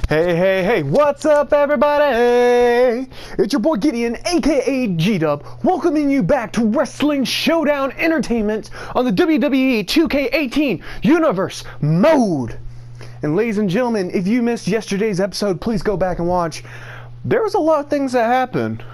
Hey, what's up everybody? It's your boy Gideon, aka G-Dub, welcoming you back to Wrestling Showdown Entertainment on the WWE 2K18 Universe Mode. And ladies and gentlemen, if you missed yesterday's episode, please go back and watch. There was a lot of things that happened,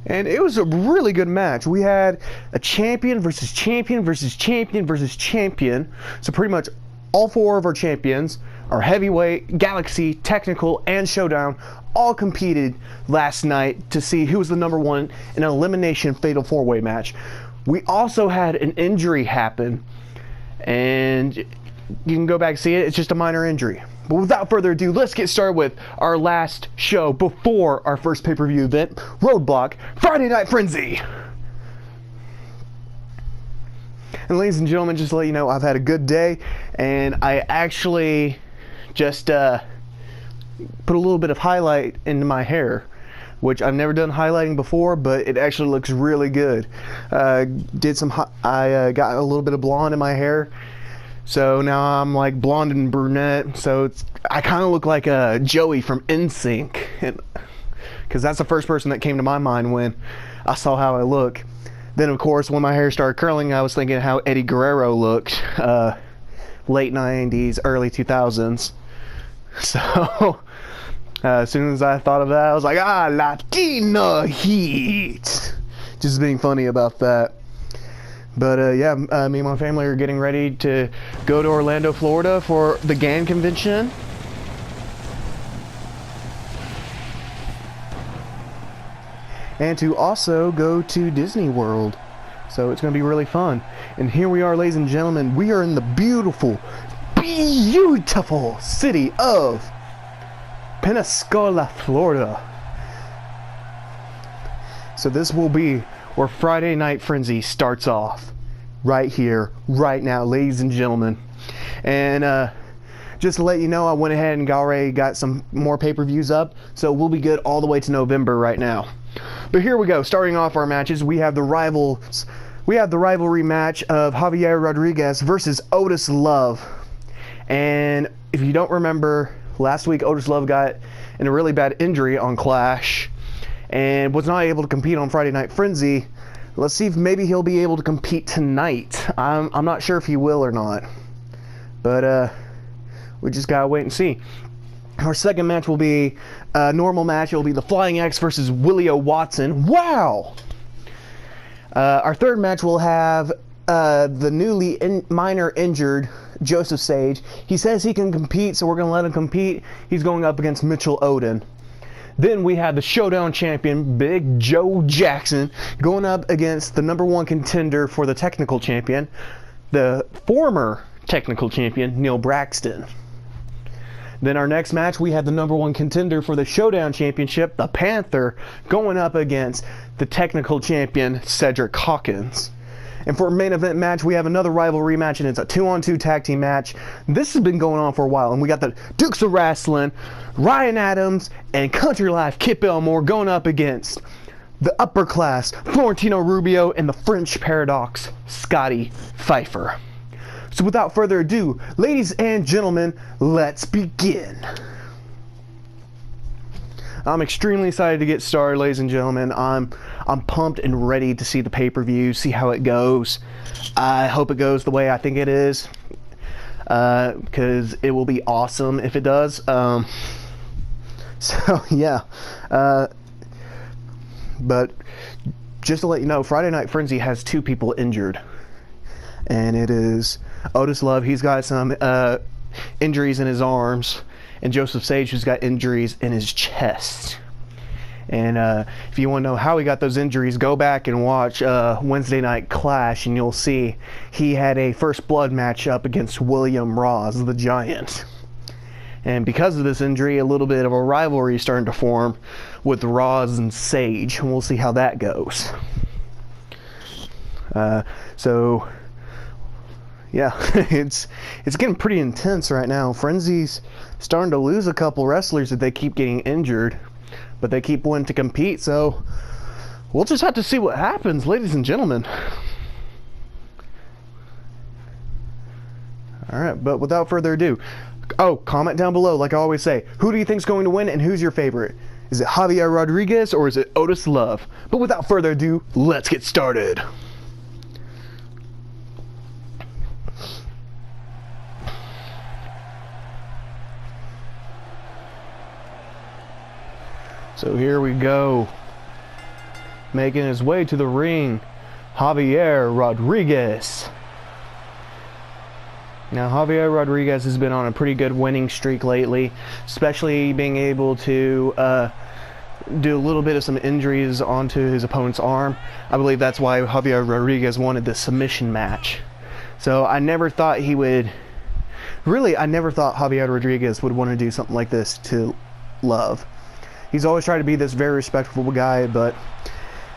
and it was a really good match. We had a champion versus champion versus champion versus champion, so pretty much all four of our champions, our heavyweight, galaxy, technical, and showdown, all competed last night to see who was the number one in an elimination fatal four-way match. We also had an injury happen, and you can go back and see it. It's just a minor injury. But without further ado, let's get started with our last show before our first pay-per-view event, Roadblock Friday Night Frenzy. And ladies and gentlemen, just to let you know, I've had a good day, and I actually just put a little bit of highlight into my hair, which I've never done highlighting before, but it actually looks really good. I got a little bit of blonde in my hair, so now I'm like blonde and brunette, so I kind of look like Joey from NSYNC, because that's the first person that came to my mind when I saw how I look. Then, of course, when my hair started curling, I was thinking how Eddie Guerrero looked, late 90s, early 2000s. So, as soon as I thought of that, I was like, Latino heat! Just being funny about that. But, yeah, me and my family are getting ready to go to Orlando, Florida for the GAN convention. And to also go to Disney World. So it's going to be really fun. And here we are, ladies and gentlemen. We are in the beautiful city of Pensacola, Florida. So this will be where Friday Night Frenzy starts off. Right here, right now, ladies and gentlemen. And just to let you know, I went ahead and already got some more pay-per-views up. So we'll be good all the way to November right now. But here we go. Starting off our matches, we have the rivalry match of Javier Rodriguez versus Otis Love. And if you don't remember, last week Otis Love got in a really bad injury on Clash and was not able to compete on Friday Night Frenzy. Let's see if maybe he'll be able to compete tonight. I'm not sure if he will or not, but we just gotta wait and see. Our second match will be a normal match. It will be the Flying X versus Willie O. Watson. Wow! Our third match will have the newly minor injured Joseph Sage. He says he can compete, so we're going to let him compete. He's going up against Mitchell Odin. Then we have the Showdown champion, Big Joe Jackson, going up against the number one contender for the technical champion, the former technical champion, Neil Braxton. Then our next match, we have the number one contender for the Showdown Championship, the Panther, going up against the technical champion, Cedric Hawkins. And for a main event match, we have another rivalry match, and it's a 2-on-2 tag team match. This has been going on for a while, and we got the Dukes of Wrestling, Ryan Adams, and Country Life Kip Elmore going up against the upper class, Florentino Rubio, and the French Paradox, Scotty Pfeiffer. So without further ado, ladies and gentlemen, let's begin. I'm extremely excited to get started, ladies and gentlemen. I'm pumped and ready to see the pay-per-view, see how it goes. I hope it goes the way I think it is, because it will be awesome if it does. So yeah, but just to let you know, Friday Night Frenzy has two people injured, and it is Otis Love. He's got some injuries in his arms, and Joseph Sage, who's got injuries in his chest. And if you want to know how he got those injuries, go back and watch Wednesday Night Clash, and you'll see he had a first blood match up against William Ross, the Giant. And because of this injury, a little bit of a rivalry is starting to form with Ross and Sage, and we'll see how that goes. So yeah, it's getting pretty intense right now. Frenzy's starting to lose a couple wrestlers that they keep getting injured, but they keep wanting to compete, so we'll just have to see what happens, ladies and gentlemen. Alright, but without further ado, Oh, comment down below, like I always say. Who do you think's going to win, and who's your favorite? Is it Javier Rodriguez or is it Otis Love? But without further ado, let's get started. So here we go. Making his way to the ring, Javier Rodriguez. Now, Javier Rodriguez has been on a pretty good winning streak lately, especially being able to do a little bit of some injuries onto his opponent's arm. I believe that's why Javier Rodriguez wanted the submission match. So I never thought he would, I never thought Javier Rodriguez would want to do something like this to Love. He's always tried to be this very respectful guy, but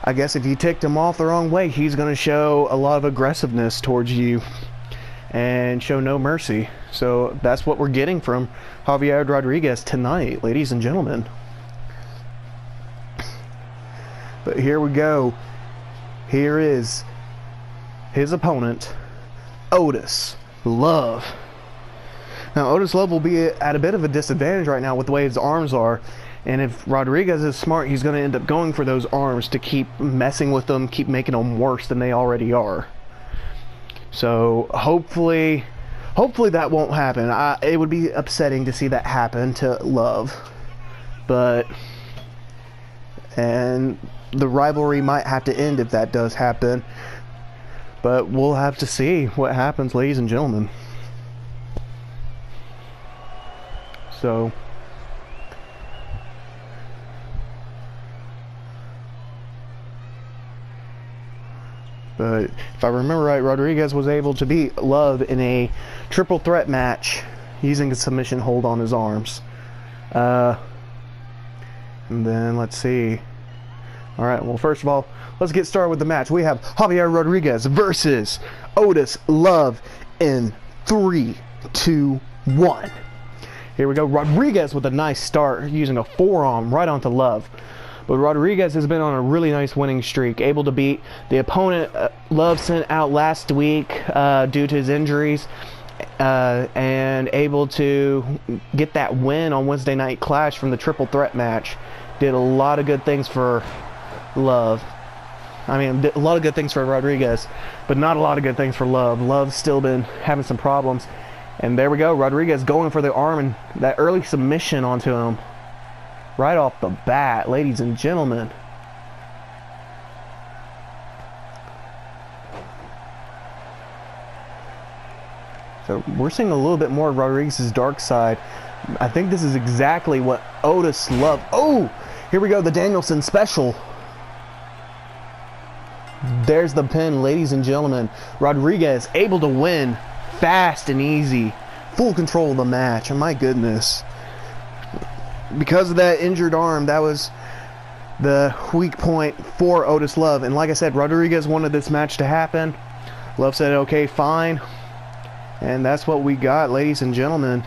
I guess if you ticked him off the wrong way, he's going to show a lot of aggressiveness towards you and show no mercy. So that's what we're getting from Javier Rodriguez tonight, ladies and gentlemen. But here we go. Here is his opponent, Otis Love. Now, Otis Love will be at a bit of a disadvantage right now with the way his arms are. And if Rodriguez is smart, he's going to end up going for those arms to keep messing with them, keep making them worse than they already are. So hopefully that won't happen. It would be upsetting to see that happen to Love, and the rivalry might have to end if that does happen. But we'll have to see what happens, ladies and gentlemen. So but if I remember right, Rodriguez was able to beat Love in a triple threat match using a submission hold on his arms. And then let's see. Alright, well, first of all, let's get started with the match. We have Javier Rodriguez versus Otis Love in 3, 2, 1. Here we go. Rodriguez with a nice start using a forearm right onto Love. But Rodriguez has been on a really nice winning streak, able to beat the opponent Love sent out last week due to his injuries, and able to get that win on Wednesday Night Clash from the triple threat match. Did a lot of good things for Love. I mean, did a lot of good things for Rodriguez, but not a lot of good things for Love. Love's still been having some problems. And there we go, Rodriguez going for the arm and that early submission onto him. Right off the bat, ladies and gentlemen. So we're seeing a little bit more of Rodriguez's dark side. I think this is exactly what Otis Love. Oh, here we go, the Danielson special. There's the pin, ladies and gentlemen. Rodriguez able to win fast and easy. Full control of the match. Oh, my goodness. Because of that injured arm, that was the weak point for Otis Love. And like I said, Rodriguez wanted this match to happen. Love said, okay, fine. And that's what we got, ladies and gentlemen.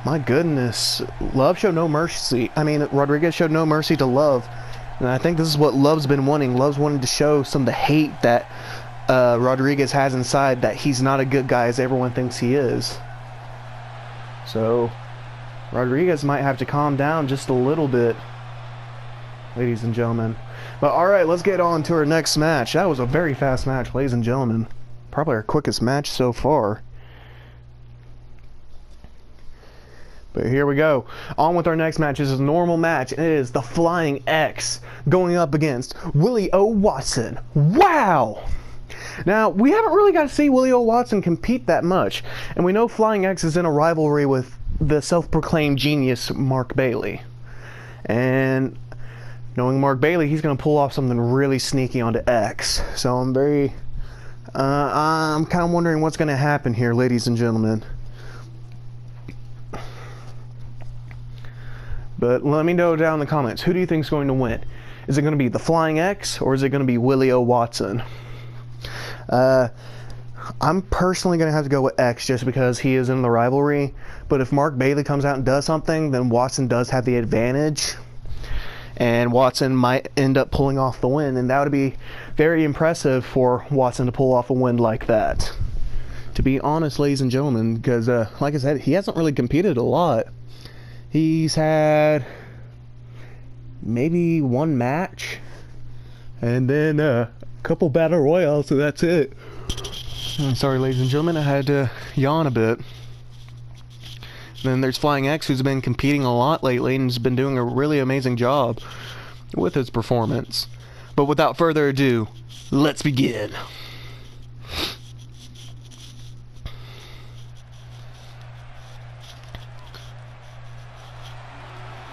My goodness. Love showed no mercy. I mean, Rodriguez showed no mercy to Love. And I think this is what Love's been wanting. Love's wanting to show some of the hate that Rodriguez has inside, that he's not a good guy as everyone thinks he is. So Rodriguez might have to calm down just a little bit, ladies and gentlemen. But alright, let's get on to our next match. That was a very fast match, ladies and gentlemen. Probably our quickest match so far. But here we go. On with our next match. This is a normal match. It is the Flying X going up against Willie O. Watson. Wow! Now, we haven't really got to see Willie O. Watson compete that much. And we know Flying X is in a rivalry with the self-proclaimed genius Mark Bailey. And knowing Mark Bailey, he's going to pull off something really sneaky onto X. So I'm kind of wondering what's going to happen here, ladies and gentlemen. But let me know down in the comments, who do you think is going to win? Is it going to be the Flying X, or is it going to be Willie O. Watson? I'm personally going to have to go with X just because he is in the rivalry. But if Mark Bailey comes out and does something, then Watson does have the advantage. And Watson might end up pulling off the win. And that would be very impressive for Watson to pull off a win like that. to be honest, ladies and gentlemen, because like I said, he hasn't really competed a lot. He's had maybe one match and then a couple battle royals, so that's it. Sorry, ladies and gentlemen, I had to yawn a bit. Then there's Flying X, who's been competing a lot lately and has been doing a really amazing job with his performance. But without further ado, let's begin.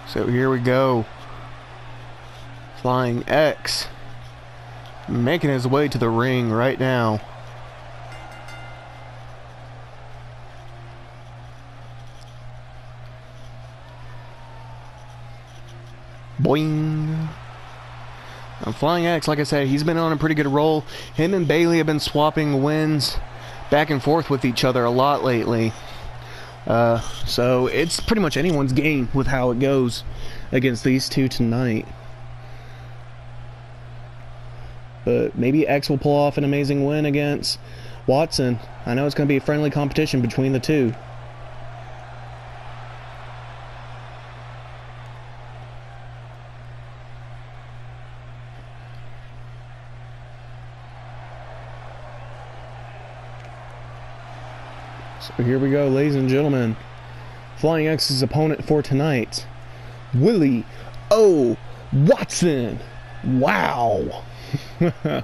So here we go. Flying X making his way to the ring right now. Boing. Flying X, like I said, he's been on a pretty good roll. Him and Bailey have been swapping wins back and forth with each other a lot lately. So it's pretty much anyone's game with how it goes against these two tonight. But maybe X will pull off an amazing win against Watson. I know it's going to be a friendly competition between the two. So here we go, ladies and gentlemen. Flying X's opponent for tonight, Willie O. Watson. Wow. I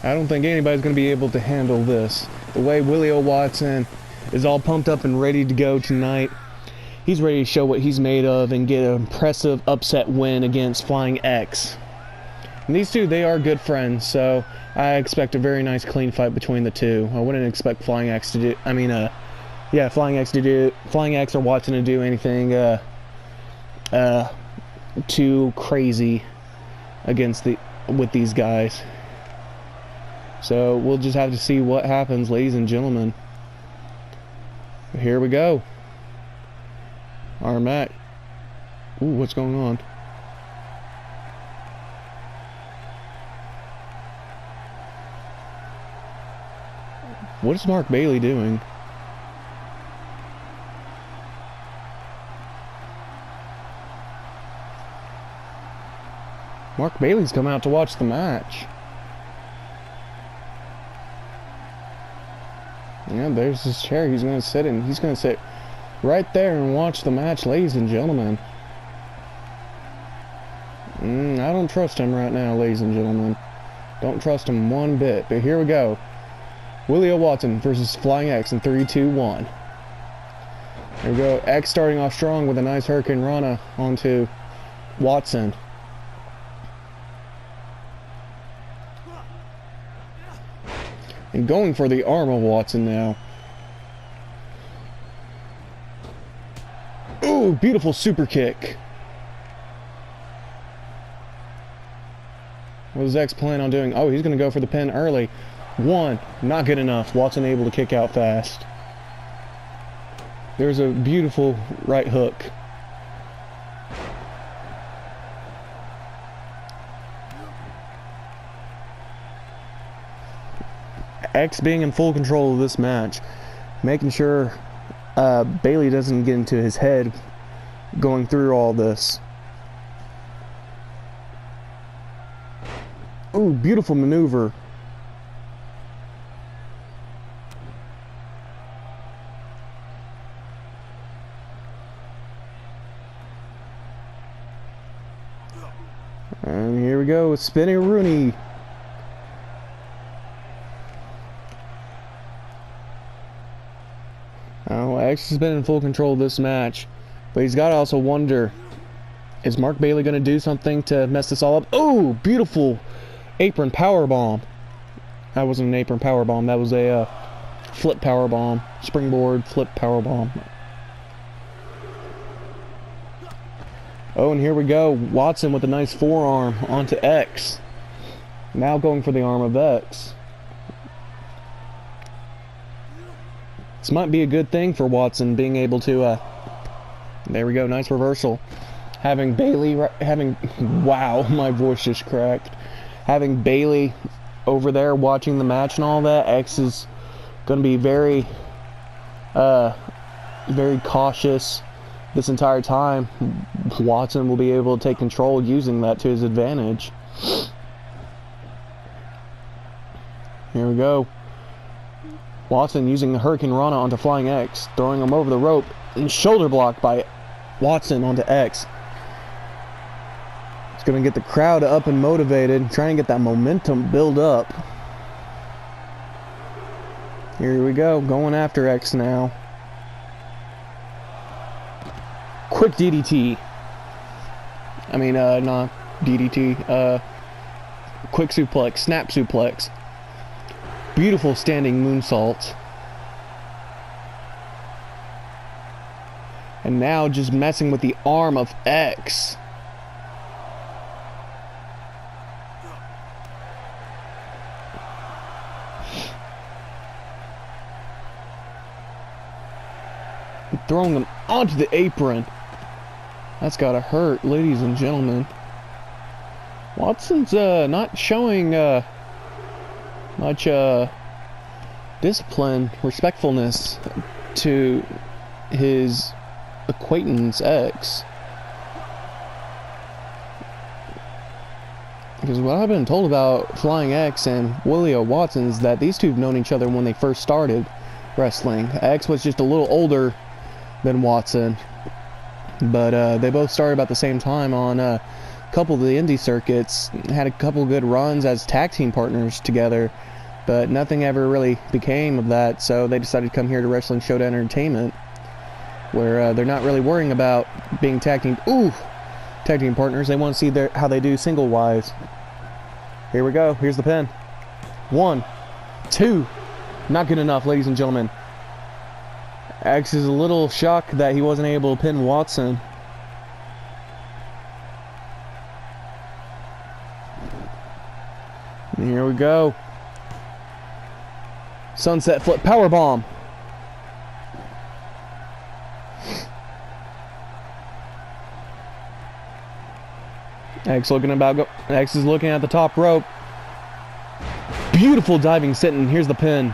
don't think anybody's going to be able to handle this. The way Willie O. Watson is all pumped up and ready to go tonight. He's ready to show what he's made of and get an impressive upset win against Flying X. And these two, they are good friends, so I expect a very nice clean fight between the two. I wouldn't expect Flying X to do, Flying X or Watson to do anything too crazy with these guys. So we'll just have to see what happens, ladies and gentlemen. Here we go. Our match. Ooh, what's going on? What is Mark Bailey doing? Mark Bailey's come out to watch the match. Yeah, there's his chair he's going to sit in. He's going to sit right there and watch the match, ladies and gentlemen. I don't trust him right now, ladies and gentlemen. Don't trust him one bit. But here we go. Willie O. Watson versus Flying X in 3, 2, 1. There we go. X starting off strong with a nice Hurricane Rana onto Watson. And going for the arm of Watson now. Ooh, beautiful super kick. What does X plan on doing? Oh, he's going to go for the pin early. One, not good enough. Watson able to kick out fast. There's a beautiful right hook. X being in full control of this match, making sure Bailey doesn't get into his head going through all this. Ooh, beautiful maneuver. And here we go, spinning Rooney. Oh, X has been in full control of this match, but he's got to also wonder, is Mark Bailey going to do something to mess this all up? Oh, beautiful apron power bomb. That wasn't an apron power bomb. That was a flip power bomb, springboard flip power bomb. Oh, and here we go. Watson with a nice forearm onto X. Now going for the arm of X. This might be a good thing for Watson, being able to, there we go, nice reversal. Having Bailey, wow, my voice just cracked. having Bailey over there watching the match and all that, X is going to be very cautious this entire time. Watson will be able to take control using that to his advantage. Here we go. Watson using the Hurricane Rana onto Flying X, throwing him over the rope, and shoulder block by Watson onto X. It's going to get the crowd up and motivated, trying to get that momentum build up. Here we go, going after X now. Quick DDT. I mean, not DDT. Quick suplex, snap suplex. Beautiful standing moonsault. And now just messing with the arm of X. Throwing them onto the apron. That's gotta hurt, ladies and gentlemen. Watson's not showing much discipline, respectfulness to his acquaintance X. Because what I've been told about Flying X and Willie O. Watson is that these two have known each other when they first started wrestling. X was just a little older than Watson, but they both started about the same time on a couple of the indie circuits, had a couple good runs as tag team partners together, but nothing ever really became of that, so they decided to come here to Wrestling Showdown Entertainment, where they're not really worrying about being tag team partners. They want to see how they do single wise. Here we go. Here's the pin. 1, 2. Not good enough, ladies and gentlemen. X is a little shocked that he wasn't able to pin Watson. And here we go. Sunset flip powerbomb. X is looking at the top rope. Beautiful diving sit-in. Here's the pin.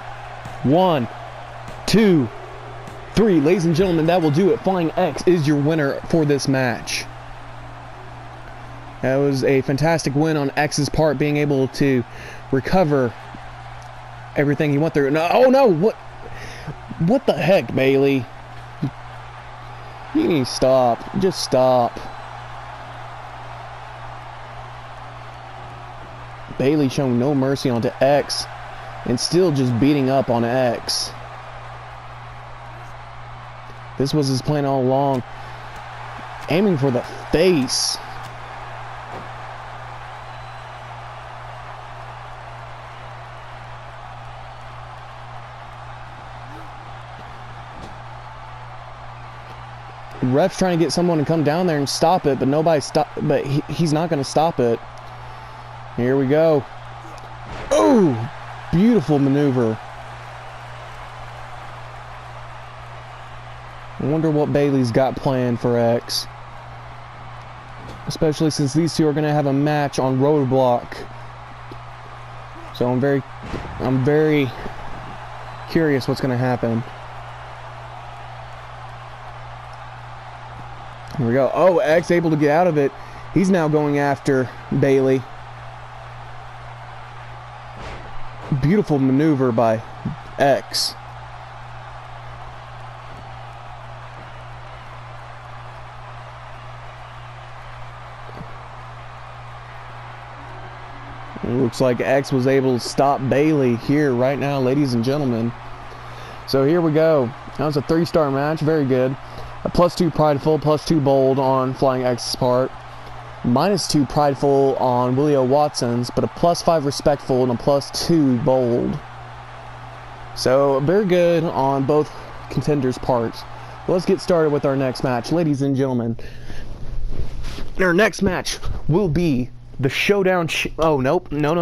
1, 2, 3. Ladies and gentlemen, that will do it. Flying X is your winner for this match. That was a fantastic win on X's part, being able to recover everything he went through. No, oh no! What the heck, Bailey? You need to stop. Just stop. Bailey showing no mercy onto X, and still just beating up on X. This was his plan all along. Aiming for the face. Ref's trying to get someone to come down there and stop it, but he's not going to stop it. Here we go. Oh, beautiful maneuver. I wonder what Bailey's got planned for X. Especially since these two are going to have a match on Roadblock. So I'm very curious what's going to happen. Here we go. Oh, X able to get out of it. He's now going after Bailey. Beautiful maneuver by X. It looks like X was able to stop Bailey here right now, ladies and gentlemen. So here we go. That was a 3-star match. Very good. A +2 prideful, +2 bold on Flying X's part. -2 prideful on Willie O. Watson's, but a +5 respectful and a +2 bold. So very good on both contenders' parts. Let's get started with our next match, ladies and gentlemen. Our next match will be the Showdown. Oh, nope. No.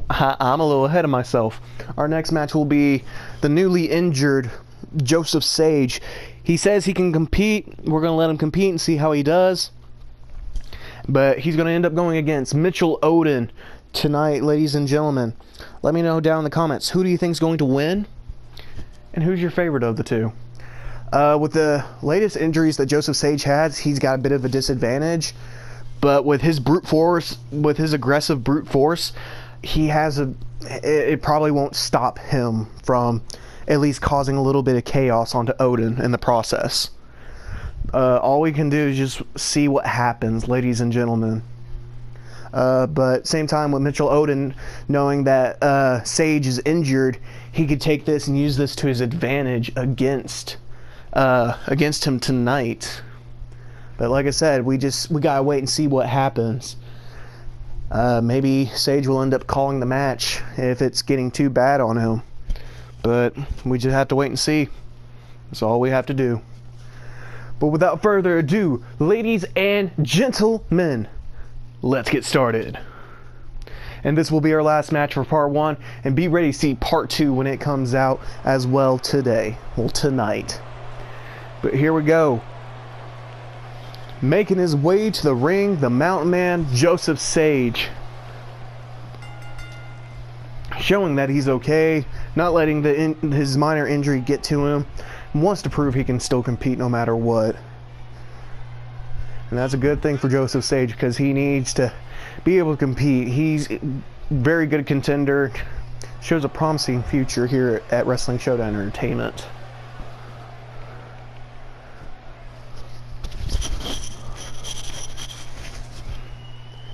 I'm a little ahead of myself. Our next match will be the newly injured Joseph Sage. He says he can compete. We're going to let him compete and see how he does. But he's going to end up going against Mitchell Odin, tonight, ladies and gentlemen. Let me know down in the comments, who do you think is going to win? And who's your favorite of the two? With the latest injuries that Joseph Sage has, he's got a bit of a disadvantage. But with his brute force, with his aggressive brute force, it probably won't stop him from at least causing a little bit of chaos onto Odin in the process. All we can do is just see what happens, ladies and gentlemen. But same time with Mitchell Odin, knowing that Sage is injured, he could take this and use this to his advantage against him tonight. But like I said, we gotta wait and see what happens. Maybe Sage will end up calling the match if it's getting too bad on him. But we just have to wait and see. That's all we have to do. But without further ado, ladies and gentlemen, let's get started. And this will be our last match for part 1, and be ready to see part 2 when it comes out as well tonight. But here we go. Making his way to the ring, the Mountain Man, Joseph Sage. Showing that he's okay, not letting his minor injury get to him. Wants to prove he can still compete no matter what. And that's a good thing for Joseph Sage, because he needs to be able to compete. He's a very good contender. Shows a promising future here at Wrestling Showdown Entertainment.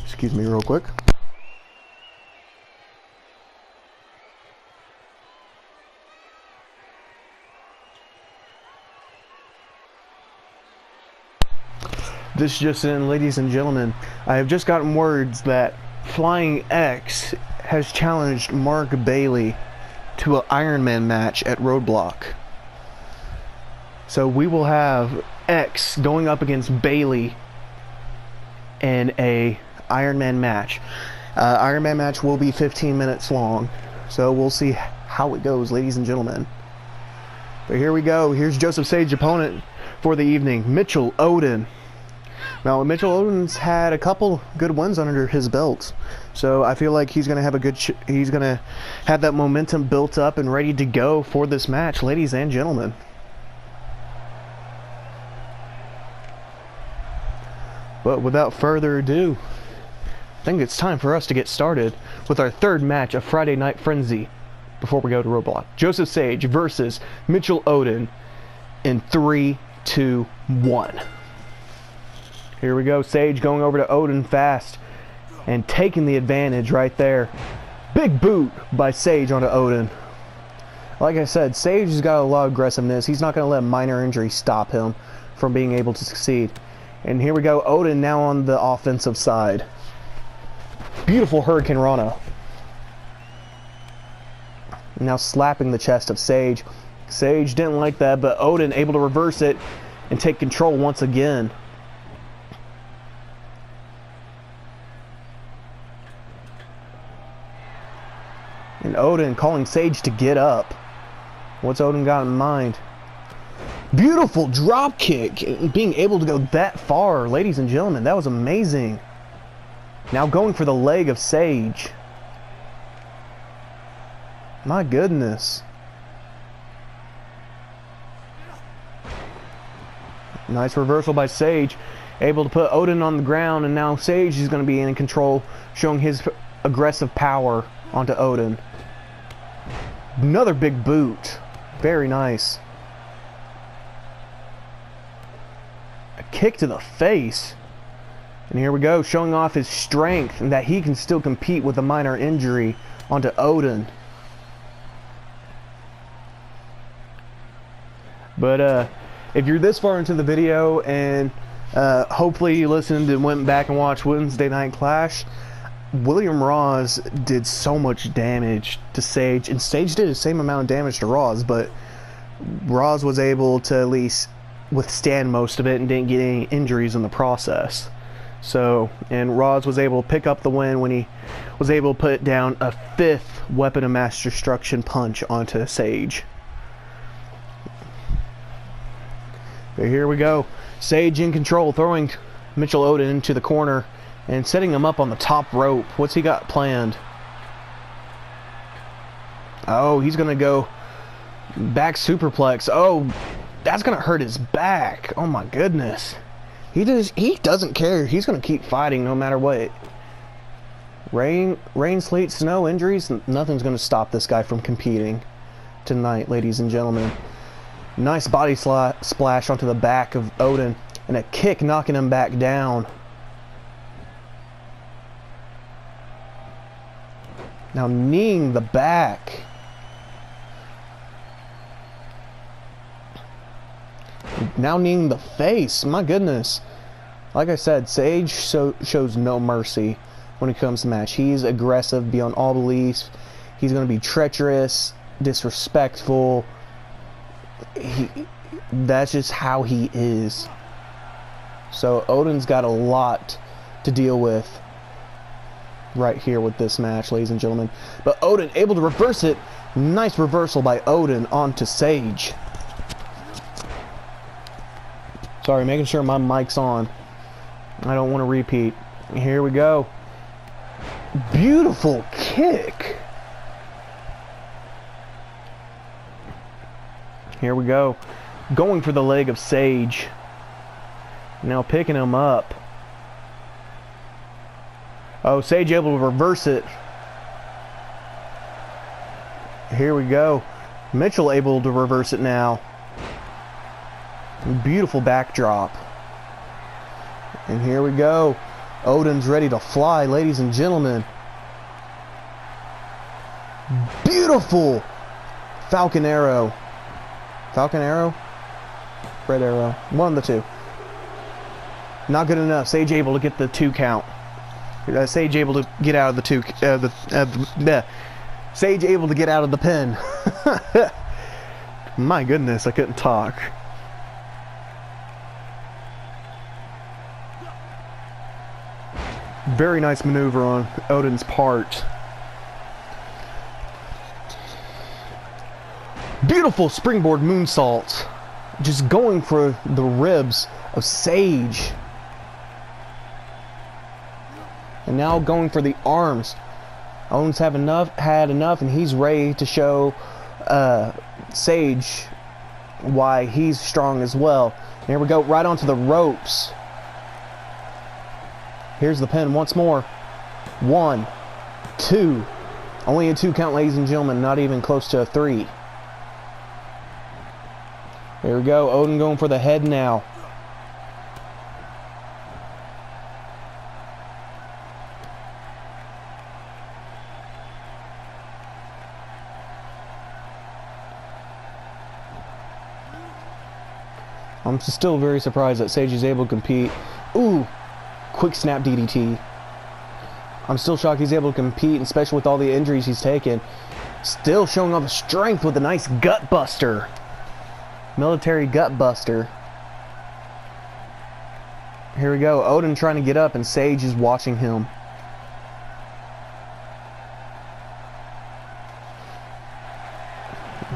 Excuse me real quick. This just in, ladies and gentlemen, I have just gotten words that Flying X has challenged Mark Bailey to an Iron Man match at Roadblock. So we will have X going up against Bailey in a Iron Man match. Iron Man match will be 15 minutes long, so we'll see how it goes, ladies and gentlemen. But here we go. Here's Joseph Sage's opponent for the evening, Mitchell Odin. Now, Mitchell Odin's had a couple good wins under his belt, so I feel like he's going to have he's going to have that momentum built up and ready to go for this match, ladies and gentlemen. But without further ado, I think it's time for us to get started with our third match of Friday Night Frenzy before we go to Roadblock. Joseph Sage versus Mitchell Odin in 3, 2, 1. Here we go. Sage going over to Odin fast and taking the advantage right there. Big boot by Sage onto Odin. Like I said, Sage has got a lot of aggressiveness. He's not going to let minor injury stop him from being able to succeed. And here we go. Odin now on the offensive side. Beautiful Hurricane Rana. Now slapping the chest of Sage. Sage didn't like that, but Odin able to reverse it and take control once again. And Odin calling Sage to get up. What's Odin got in mind? Beautiful drop kick. Being able to go that far, ladies and gentlemen, that was amazing. Now going for the leg of Sage. My goodness. Nice reversal by Sage. Able to put Odin on the ground, and now Sage is going to be in control, showing his aggressive power onto Odin. Another big boot. Very nice. A kick to the face. And here we go, showing off his strength and that he can still compete with a minor injury onto Odin. But if you're this far into the video and hopefully you listened and went back and watched Wednesday Night Clash, William Ross did so much damage to Sage, and Sage did the same amount of damage to Ross, but Ross was able to at least withstand most of it and didn't get any injuries in the process. So, and Ross was able to pick up the win when he was able to put down a 5th weapon of mass destruction punch onto Sage. But here we go. Sage in control, throwing Mitchell Odin into the corner. and setting him up on the top rope. What's he got planned? Oh, he's gonna go back superplex. Oh, that's gonna hurt his back. Oh my goodness. He doesn't care. He's gonna keep fighting no matter what. Rain, sleet, snow, injuries, nothing's gonna stop this guy from competing tonight, ladies and gentlemen. Nice body splash onto the back of Odin, and a kick knocking him back down. Now kneeing the back. Now kneeing the face. My goodness. Like I said, Sage shows no mercy when it comes to match. He's aggressive beyond all beliefs. He's going to be treacherous, disrespectful. That's just how he is. So Odin's got a lot to deal with right here with this match, ladies and gentlemen. But Odin able to reverse it. Nice reversal by Odin onto Sage. Sorry, making sure my mic's on. I don't want to repeat. Here we go. Beautiful kick. Here we go. Going for the leg of Sage. Now picking him up. Oh, Sage able to reverse it. Here we go. Mitchell able to reverse it now. Beautiful backdrop. And here we go. Odin's ready to fly, ladies and gentlemen. Beautiful Falcon Arrow. Falcon Arrow? Red Arrow. One of the two. Not good enough. Sage able to get the 2 count. Sage able to get out of the 2. Sage able to get out of the pin. My goodness, I couldn't talk. Very nice maneuver on Odin's part. Beautiful springboard moonsault. Just going for the ribs of Sage. And now going for the arms. Odin's had enough, and he's ready to show Sage why he's strong as well. And here we go, right onto the ropes. Here's the pin once more. 1, 2. Only a 2 count, ladies and gentlemen, not even close to a 3. There we go. Odin going for the head now. I'm still very surprised that Sage is able to compete. Ooh, quick snap DDT. I'm still shocked he's able to compete, especially with all the injuries he's taken. Still showing off strength with a nice gut buster. Military gut buster. Here we go. Odin trying to get up, and Sage is watching him.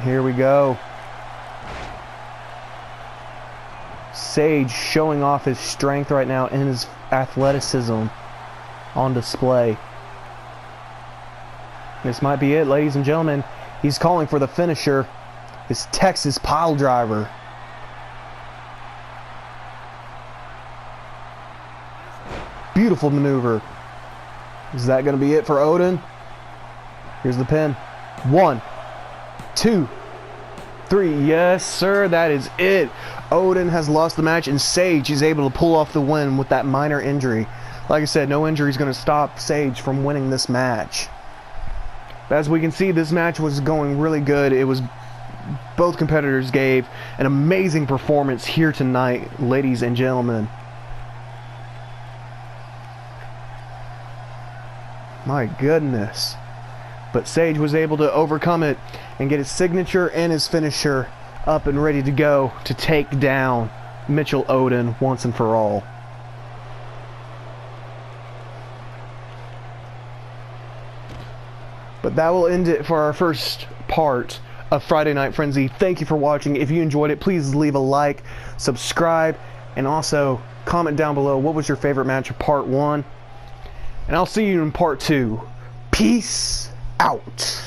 Here we go. Sage showing off his strength right now and his athleticism on display. This might be it, ladies and gentlemen. He's calling for the finisher. His Texas pile driver. Beautiful maneuver. Is that going to be it for Odin? Here's the pin. 1, 2, 3. Yes, sir. That is it. Odin has lost the match, and Sage is able to pull off the win with that minor injury. Like I said, no injury is going to stop Sage from winning this match. As we can see, this match was going really good. It was both competitors gave an amazing performance here tonight, ladies and gentlemen. My goodness. But Sage was able to overcome it and get his signature and his finisher up and ready to go to take down Mitchell Odin once and for all. But that will end it for our first part of Friday Night Frenzy. Thank you for watching. If you enjoyed it, please leave a like, subscribe, and also comment down below what was your favorite match of part 1. and I'll see you in part 2. Peace out.